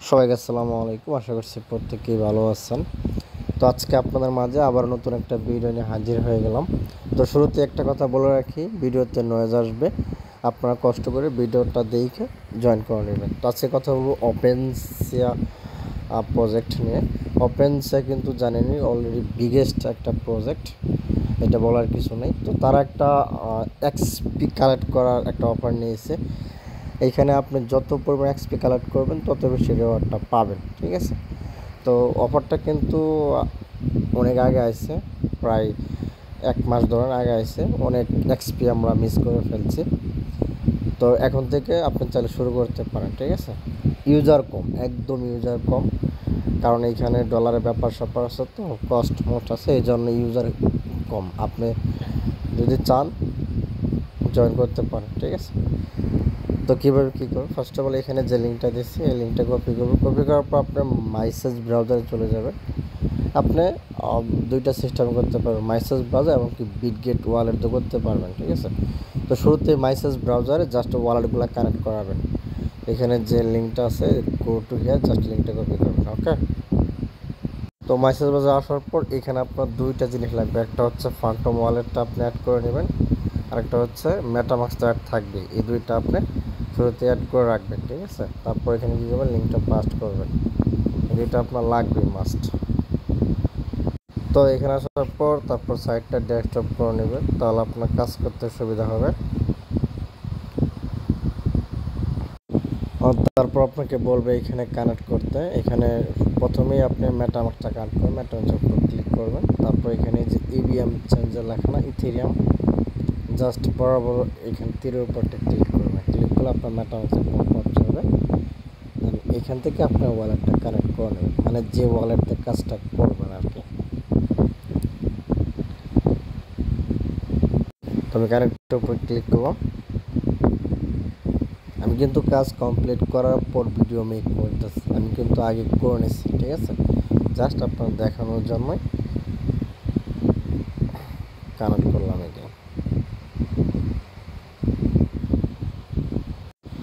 সবাইকে আসসালামু আলাইকুম। আশা করছি প্রত্যেকেই ভালো আছেন। তো আজকে আপনাদের মাঝে আবার নতুন একটা ভিডিও নিয়ে হাজির হয়ে গেলাম। তো শুরুতে একটা কথা বলে রাখি, ভিডিওতে নয়েজ আসবে, আপনারা কষ্ট করে ভিডিওটা দেখে জয়েন করে নেবেন। তো আজকে কথা বলবো ওপেনসিয়া প্রজেক্ট নিয়ে। ওপেনসিয়া কিন্তু জানেনই অলরেডি বিগেস্ট একটা প্রজেক্ট, এটা বলার কিছু নেই। তো তারা একটা এক্সপি কালেক্ট করার একটা অফার নিয়েছে। এইখানে আপনি যত পরিমাণ এক্সপি কালেক্ট করবেন তত বেশি রিওয়ার্ডটা পাবেন, ঠিক আছে। তো অফারটা কিন্তু অনেক আগে আসছে, প্রায় 1 মাস ধরে আগে আসছে। অনেক এক্সপি আমরা মিস করে ফেলছি। তো এখন থেকে আপনি চাইলে শুরু করতে পারেন, ঠিক আছে। ইউজার কম, একদম ইউজার কম, কারণ এইখানে ডলারের ব্যাপার স্যাপার আছে, তো কস্ট মোস্ট আছে, এই জন্য ইউজার কম। আপনি যদি চান জয়েন করতে পারেন, ঠিক আছে। তো কীভাবে কী করবেন, ফার্স্ট অফ অল এখানে যে লিঙ্কটা দিচ্ছি এই লিঙ্কটা কপি করবেন। কপি করার পর আপনার মাইসেজ ব্রাউজারে চলে যাবেন। আপনি দুইটা সিস্টেম করতে পারবেন, মাইসেজ ব্রাউজার এবং কি বিটগেট ওয়ালেট তো করতে পারবেন, ঠিক আছে। তো শুরুতে মাইসেজ ব্রাউজারে জাস্ট ওয়ালেটগুলো কানেক্ট করাবেন। এখানে যে লিঙ্কটা আছে গো টু হিয়ার, জাস্ট লিঙ্কটা কপি করবেন, ওকে। তো মাইসেজ ব্রাউজার আসার পর এখানে আপনার দুইটা জিনিস লাগবে, একটা হচ্ছে ফান্টম ওয়ালেটটা আপনি অ্যাড করে নেবেন, আরেকটা হচ্ছে মেটামাক্সটা অ্যাড থাকবে। এই দুইটা আপনি শুরুতে অ্যাড করে রাখবেন, ঠিক আছে। তারপর এখানে কী করবেন, লিঙ্কটা পাস্ট করবেন, এটা আপনার লাগবে মাস্ট। তো এখানে আসার পর তারপর সাইটটা ডেস্কটপ করে নেবেন, তাহলে আপনার কাজ করতে সুবিধা হবে। তারপর আপনাকে বলবে এখানে কানেক্ট করতে। এখানে প্রথমেই আপনি মেটামাক্সটা কানেক্ট করবেন, মেটামাক্সের উপর ক্লিক করবেন। তারপর এখানে যে ইভিএম চেঞ্জের লেখা না, ইথেরিয়াম, জাস্ট বরাবর এখানে তীরের উপরটা ক্লিক করবেন। ক্লিক করলে আপনার মেটামাক্সের পপ হবে। এখান থেকে আপনার ওয়ালেটটা কানেক্ট করে নেবেন, মানে যে ওয়ালেটে কাজটা করবেন আর কি। তো আমি কানেক্টের উপর ক্লিক করব। আমি কিন্তু কাজ কমপ্লিট করার পর ভিডিও মেক করতেছি, আমি কিন্তু আগে করে নিচ্ছি, ঠিক আছে। জাস্ট আপনার দেখানোর জন্যই কানেক্ট করলাম এটা।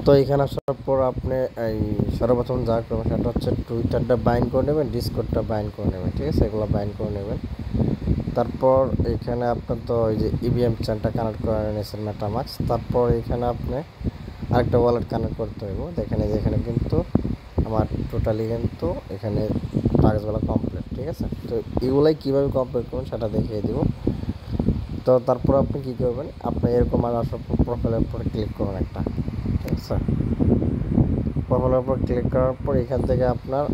তো এখানে আসার পর আপনি এই সর্বপ্রথম যা করবেন সেটা হচ্ছে টুইটারটা বাইন্ড করে নেবেন, ডিসকর্ডটা বাইন্ড করে নেবেন, ঠিক আছে। এগুলো বাইন্ড করে নেবেন। তারপর এখানে আপনার তো ওই যে ইভিএম চেনটা কানেক্ট করে নিয়েছেন মেটামাক্স। তারপর এখানে আপনি আরেকটা ওয়ালেট কানেক্ট করতে হইব। দেখেন এই যে এখানে কিন্তু আমার টোটালি কিন্তু এখানে টাস্কগুলো কমপ্লিট, ঠিক আছে। তো এগুলাই কীভাবে কমপ্লিট করবেন সেটা দেখিয়ে দিব। তো তারপর আপনি কী করবেন, আপনি এরকম আর আসার পর প্রোফাইলের উপর ক্লিক করবেন একটা, ঠিক আছে। প্রোফাইলের উপর ক্লিক করার পর এখান থেকে আপনার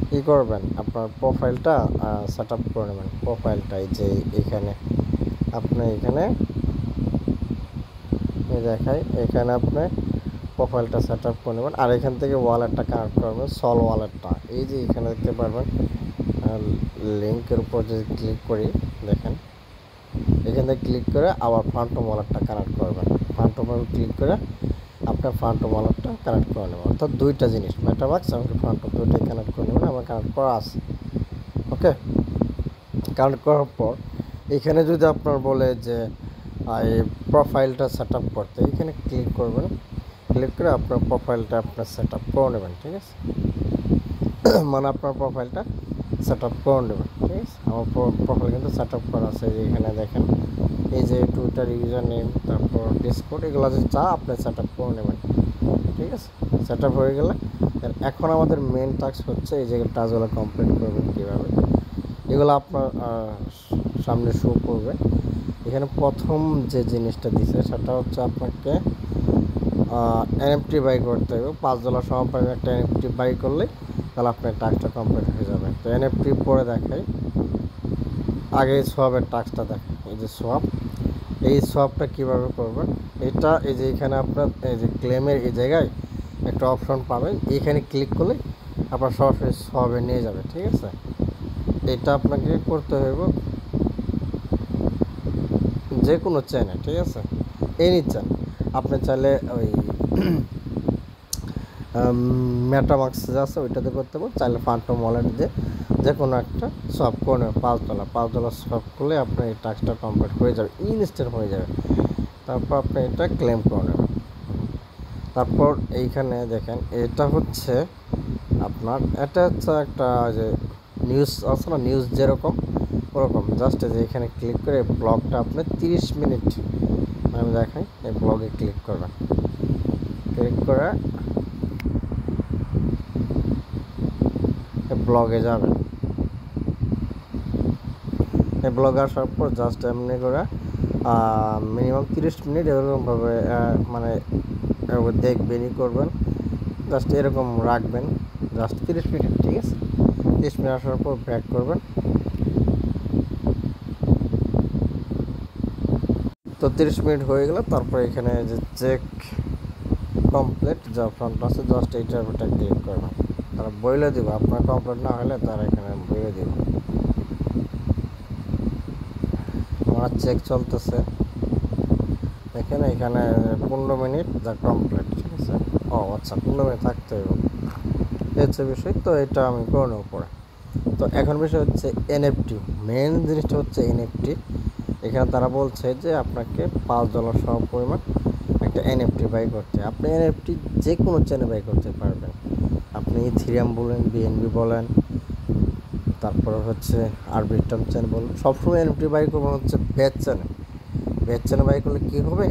কী করবেন, আপনার প্রোফাইলটা সেট আপ করে নেবেন। প্রোফাইলটাই যে এখানে আপনি এখানে দেখাই, এখানে আপনি প্রোফাইলটা সেট আপ করে নেবেন। আর এখান থেকে ওয়ালেটটা কানেক্ট করবেন, সল ওয়ালেটটা। এই যে এখানে দেখতে পারবেন লিঙ্কের উপর যদি ক্লিক করি, দেখেন এখান থেকে ক্লিক করে আবার ফান্টম ওয়ালেটটা কানেক্ট করবেন। ফান্টম ওয়ালেট ক্লিক করে আপনার ফান্টম ওয়ালেটটা কানেক্ট করে নেবেন। অর্থাৎ দুইটা জিনিস, মেটামাক্স এবং ফান্টম, দুইটাই কানেক্ট করে নেবেন। আমার কানেক্ট করা আছে, ওকে। কানেক্ট করার পর এখানে যদি আপনার বলে যে এই প্রোফাইলটা সেট আপ করতে, এখানে ক্লিক করবেন। ক্লিক করে আপনার প্রোফাইলটা আপনার সেট আপ করে নেবেন, ঠিক আছে। মানে আপনার প্রোফাইলটা সেট আপ করে নেবেন, ঠিক আছে। আমার প্রোফাইল কিন্তু সেট আপ করা আছে। এখানে দেখেন এই যে টুইটার ইউজার নেম, তারপর ডিসকর্ড, এগুলো যে চা আপনি সেট আপ করে নেবেন, ঠিক আছে। সেট আপ হয়ে গেলে এখন আমাদের মেন টাস্ক হচ্ছে এই যে টাস্কগুলো কমপ্লিট করবেন কীভাবে, এগুলো আপনার সামনে শো করবে। এখানে প্রথম যে জিনিসটা দিছে সেটা হচ্ছে আপনাকে এনএফটি বাই করতে হবে। $5 সমান একটা এনএফটি বাই করলে তাহলে আপনার টাস্কটা কমপ্লিট হয়ে যাবে। তো এনএফটি পরে দেখাই, আগে সোয়াবের টাস্কটা দেখাই। এই যে সোয়াব, এই সোয়াবটা কীভাবে করবেন, এটা এই যে এখানে আপনার এই যে ক্লেমের এই জায়গায় একটা অপশন পাবেন, এখানে ক্লিক করলে আপনার সরাসরি সোয়াবে নিয়ে যাবে, ঠিক আছে। এটা আপনাকে করতে হবে যে কোনো চেনে, ঠিক আছে, এনি চেন। আপনি চাইলে ওই মেটামাক্স যা আছে ওইটাতে করতে পারেন, চাইলে ফান্টম ওয়ালেট দিয়ে যে কোনো একটা সব করে নেবেন। $5 সব করলে আপনার এই টাস্কটা কমপ্লিট হয়ে যাবে, ইনস্ট্যান্ট হয়ে যাবে। তারপর আপনি এটা ক্লেম করে নেবেন। তারপর এইখানে দেখেন এটা হচ্ছে আপনার, এটা হচ্ছে একটা যে নিউজ আছে না, নিউজ যেরকম ওরকম জাস্ট যে এখানে ক্লিক করে ব্লগটা আপনি 30 মিনিট আমি দেখাই, এই ব্লগে ক্লিক করবেন। ক্লিক করে ব্লগে যাবেন। এই ব্লগে আসার পর জাস্ট এমনি করে মিনিমাম 30 মিনিট এরকমভাবে মানে দেখবেনই করবেন, জাস্ট এরকম রাখবেন জাস্ট 30 মিনিট, ঠিক আছে। 30 মিনিট আসার পর ব্যাক করবেন। তো 30 মিনিট হয়ে গেলে তারপর এখানে যে চেক কমপ্লিট যা অপশনটা আছে জাস্ট এইটার উপরটা ক্লিক করবেন। তারা বইলে দিব, আপনার কমপ্লিট না হলে তারা এখানে বইলে দিব। আমার চেক চলতেছে, দেখেন এখানে 15 মিনিট যা কমপ্লিট, ঠিক আছে। ও আচ্ছা, 15 মিনিট থাকতে হবে, এই হচ্ছে বিষয়। তো এটা আমি করে নেব পরে। তো এখন বিষয় হচ্ছে এনএফটি, মেন জিনিসটা হচ্ছে এনএফটি। এখানে তারা বলছে যে আপনাকে $5 সম পরিমাণ একটা এনএফটি বাই করতে। আপনি এনএফটি যে কোনো চেনে বাই করতে পারবেন। আপনি ইথেরিয়াম বলেন, বিএনবি বলেন, তারপর হচ্ছে আরবিট্রাম চেন বলেন, সবসময় এনএফটি বাই করবেন হচ্ছে বেচ চেনে। বেচ চেনে বাই করলে কী হবে,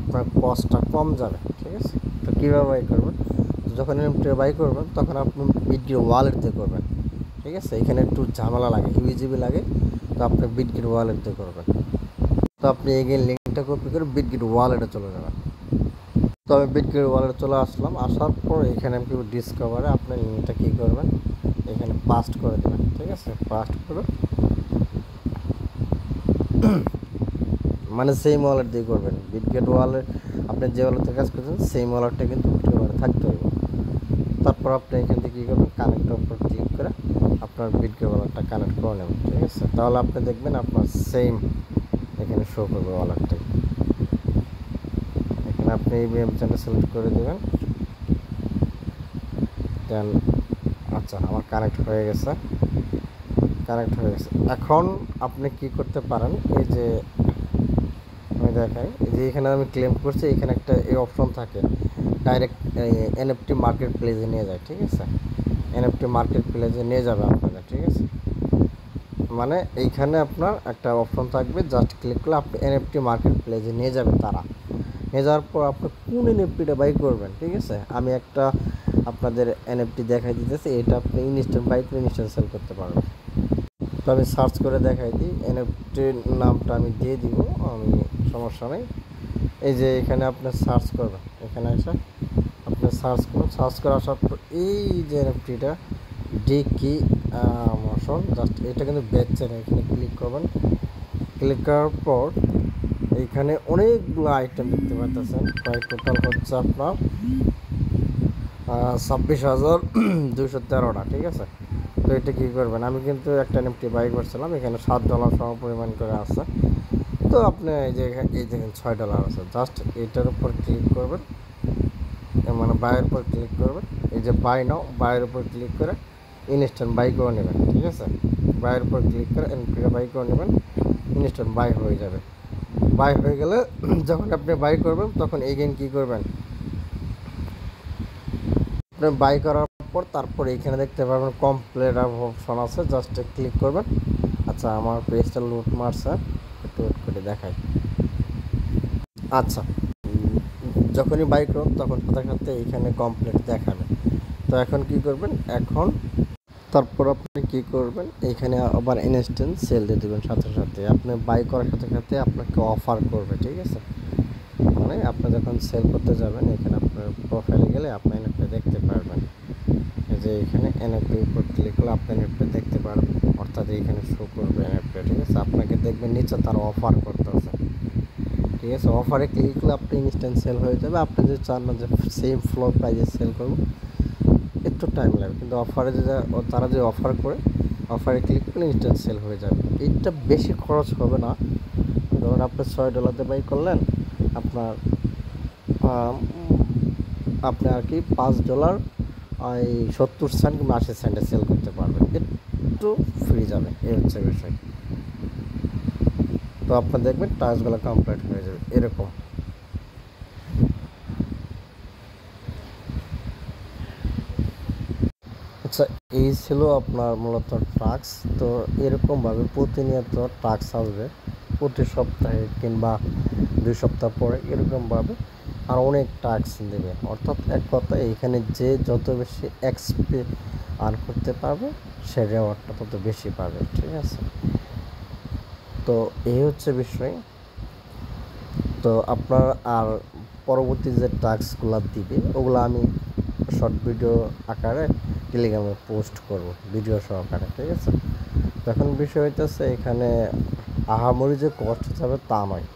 আপনার কস্টটা কম যাবে, ঠিক আছে। তো কীভাবে বাই করবেন, যখন এনএফটি বাই করবেন তখন আপনি বিটগেট ওয়ালেট দিয়ে করবেন, ঠিক আছে। এখানে একটু ঝামেলা লাগে, ইউজিবি লাগে, তো আপনি বিটগেট ওয়ালেট দিয়ে করবেন। তো আপনি এগেইন লিঙ্কটা কপি করে বিটগেট ওয়ালেটে চলে যাবেন। তো আমি বিটগেট ওয়ালেটে চলে আসলাম। আসার পর এখানে আমি ডিসকভারে আপনি লিঙ্কটা কী করবেন, এখানে পাস্ট করে দেবেন, ঠিক আছে। পাস্ট করে মানে সেম ওয়ালেট দিয়ে করবেন। বিটগেট ওয়ালেট আপনি যে ওয়ালেটে কাজ করছেন সেম ওয়ালেটটা কিন্তু বিটগেট ওয়ালেটে থাকতে হবে। তারপর আপনি এখান থেকে কী করবেন, কানেক্টের উপর ক্লিক করে আপনার বিটগেট ওয়ালেটটা কানেক্ট করে নেবেন, ঠিক আছে। তাহলে আপনি দেখবেন আপনার সেম এখানে শো করবে ওয়ালেটটা। এখানে আপনি এই বিএম চ্যানেল সিলেক্ট করে দেবেন, দেন আচ্ছা আমার কানেক্ট হয়ে গেছে, কানেক্ট হয়ে গেছে। এখন আপনি কি করতে পারেন, এই যে আমি দেখাই, এই যে এখানে আমি ক্লেম করছি, এখানে একটা এই অপশন থাকে ডাইরেক্ট এনএফটি মার্কেট প্লেসে নিয়ে যায়, ঠিক আছে। এনএফটি মার্কেট প্লেসে নিয়ে যাবে আপনাদের, ঠিক আছে। মানে এইখানে আপনার একটা অপশন থাকবে, জাস্ট ক্লিক করলে আপনি এনএফটি মার্কেট প্লেসে নিয়ে যাবে তারা। নিয়ে যাওয়ার পর আপনি কোন এনএফটিটা বাই করবেন, ঠিক আছে। আমি একটা আপনাদের এনএফটি দেখাই দিতেছি, এটা আপনি ইনস্ট্যান্ট বাই করে ইনস্ট্যান্ট সেল করতে পারবেন। তো আমি সার্চ করে দেখাই দিই, এনএফটির নামটা আমি দিয়ে দিব, আমি সমস্যা নেই। এই যে এখানে আপনি সার্চ করবেন, এখানে এসে আপনি সার্চ করুন। সার্চ করে আসার পর এই যে এনএফটিটা ডিকি মোশন, জাস্ট এটা কিন্তু বেচছে না, এখানে ক্লিক করবেন। ক্লিক করার পর এইখানে অনেকগুলো আইটেম দেখতে পাচ্ছেন, প্রায় টোটাল হচ্ছে আপনার 26,213টা, ঠিক আছে। তো এটা কী করবেন, আমি কিন্তু একটা এনএফটি বাই করছিলাম, এখানে $7 সম পরিমাণ করে আছে। তো আপনি এই যে এই দেখেন $6 আছে, জাস্ট এটার উপর ক্লিক করবেন, মানে বাইয়ের উপর ক্লিক করবেন। এই যে বাই নাও, বাইয়ের উপর ক্লিক করে ইনস্ট্যান্ট বাই করে নেবেন, ঠিক আছে। বাইয়ের উপর ক্লিক করে এনএফটিটা বাই করে নেবেন, ইনস্ট্যান্ট বাই হয়ে যাবে। বাই হয়ে গেলে যখন আপনি বাই করবেন তখন এগেইন কী করবেন, আপনি বাই করার পর তারপর এইখানে দেখতে পারবেন কমপ্লিট অপশন আছে, জাস্ট ক্লিক করবেন। আচ্ছা আমার পেজটা লুট মারছে, একটু ওয়েট করে দেখাই। আচ্ছা যখনই বাই করুন তখন সাথে সাথে এইখানে কমপ্লিট দেখাবে। তো এখন কি করবেন, এখন তারপর আপনি কি করবেন, এইখানে আবার ইনস্ট্যান্ট সেল দিয়ে দেবেন। সাথে সাথে আপনি বাই করার সাথে সাথে আপনাকে অফার করবে, ঠিক আছে। মানে আপনি যখন সেল করতে যাবেন এখানে আপনার প্রোফাইলে গেলে আপনি এনএফটি দেখতে পারবেন। এই যে এখানে এনএফটি উপর ক্লিক করলে আপনি এনএফটি দেখতে পারবেন, অর্থাৎ এইখানে শো করবে এনএফটি, ঠিক আছে। আপনাকে দেখবেন নিচে তার অফার করতেছে, ঠিক আছে। অফারে ক্লিক করলে আপনি ইনস্ট্যান্ট সেল হয়ে যাবে। আপনি যদি চান না যে সেম ফ্লোর প্রাইজে সেল করবো, একটু টাইম লাগবে, কিন্তু অফারে যে তারা যে অফার করে, অফারে ক্লিক করলে ইনস্ট্যান্ট সেল হয়ে যাবে। এইটা বেশি খরচ হবে না, ধরুন আপনি $6 বাই করলেন, আপনার আপনি আর কি $5 এই 70 সেন্ট কিংবা 80 সেন্টে সেল করতে পারবেন, একটু ফ্রি যাবে, এই হচ্ছে বিষয়। তো আপনার দেখবেন টাস্কগুলো কমপ্লিট হয়ে যাবে এরকম। আচ্ছা, এই ছিল আপনার মূলত টাস্ক। তো এরকমভাবে প্রতিনিয়ত টাস্ক আসবে, প্রতি সপ্তাহে কিংবা 2 সপ্তাহ পরে এরকমভাবে আর অনেক টাস্ক দেবে। অর্থাৎ এক কথায় এখানে যে যত বেশি এক্সপি আর্ন করতে পারবে সে রেওয়ার্ডটা তত বেশি পাবে, ঠিক আছে? তো এই হচ্ছে বিষয়। তো আপনার আর পরবর্তী যে টাস্কগুলো দিবে ওগুলো আমি শর্ট ভিডিও আকারে টেলিগ্রামে পোস্ট করব ভিডিও সহকারে, ঠিক আছে? তখন বিষয় হইতেছে এখানে আহামরি যে কষ্ট যাবে তা নয়,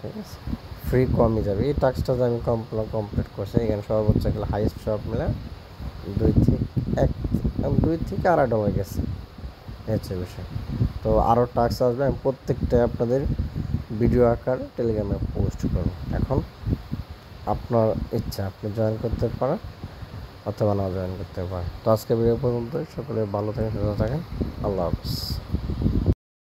ঠিক আছে? ফ্রি কমই যাবে। এই টাস্কটা যে আমি কমপ্লিট করছি এখানে সর্বোচ্চ গেলে হাইস্ট সব মিলে 2 থেকে 2.5 গেছে, এই হচ্ছে বিষয়। তো আরও টাস্ক আসবে, আমি প্রত্যেকটা আপনাদের ভিডিও আকার টেলিগ্রামে পোস্ট করব। এখন আপনার ইচ্ছা, আপনি জয়েন করতে পারেন অথবা না জয়েন করতে পারেন। তো আজকে ভিডিও পর্যন্ত, সকলে ভালো থাকেন, সুস্থ থাকেন, আল্লাহ হাফিজ।